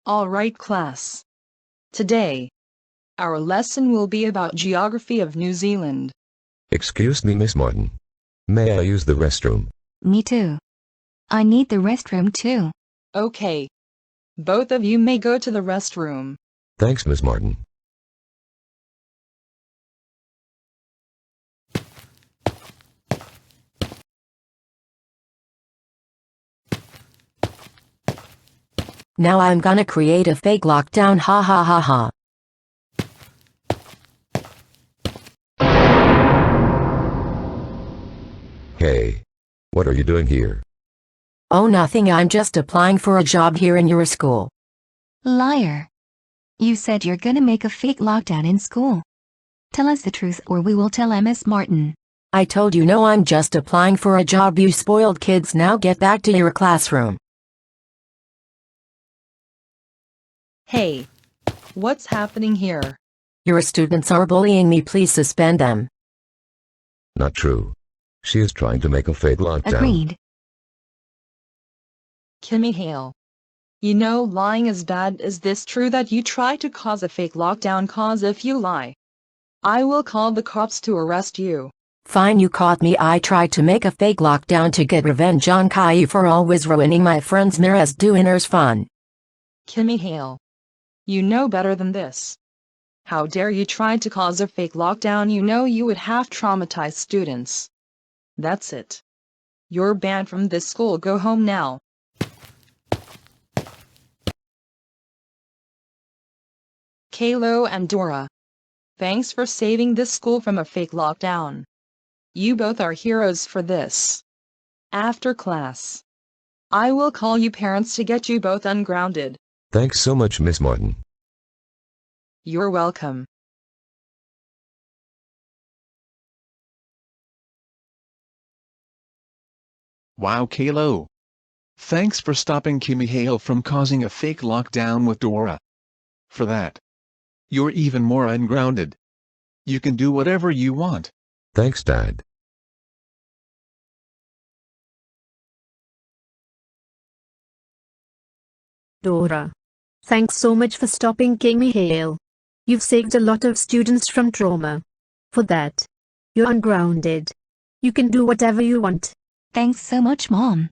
Alright class. Today, our lesson will be about geography of New Zealand. Excuse me, Miss Martin. May I use the restroom? Me too. I need the restroom too. Okay. Both of you may go to the restroom. Thanks, Miss Martin. Now I'm gonna create a fake lockdown, ha ha ha ha. Hey. What are you doing here? Oh, nothing, I'm just applying for a job here in your school. Liar. You said you're gonna make a fake lockdown in school. Tell us the truth or we will tell Miss Martin. I told you no, I'm just applying for a job, you spoiled kids. Now get back to your classroom. Hey. What's happening here? Your students are bullying me, please suspend them. Not true. She is trying to make a fake lockdown. Agreed. Kimmy Hale. You know lying is bad. Is this true that you try to cause a fake lockdown? Cause if you lie, I will call the cops to arrest you. Fine, you caught me. I tried to make a fake lockdown to get revenge on Caillou for always ruining my friend's Mira's dinner's fun. Kimmy Hale. You know better than this. How dare you try to cause a fake lockdown? You know you would have traumatized students. That's it. You're banned from this school. Go home now. Caillou and Dora. Thanks for saving this school from a fake lockdown. You both are heroes for this. After class, I will call you parents to get you both ungrounded. Thanks so much, Miss Martin. You're welcome. Wow, Caillou. Thanks for stopping Kimmy Hale from causing a fake lockdown with Dora. For that, you're even more ungrounded. You can do whatever you want. Thanks, Dad. Dora. Thanks so much for stopping Kimmy Hale. You've saved a lot of students from trauma. For that, you're ungrounded. You can do whatever you want. Thanks so much, Mom.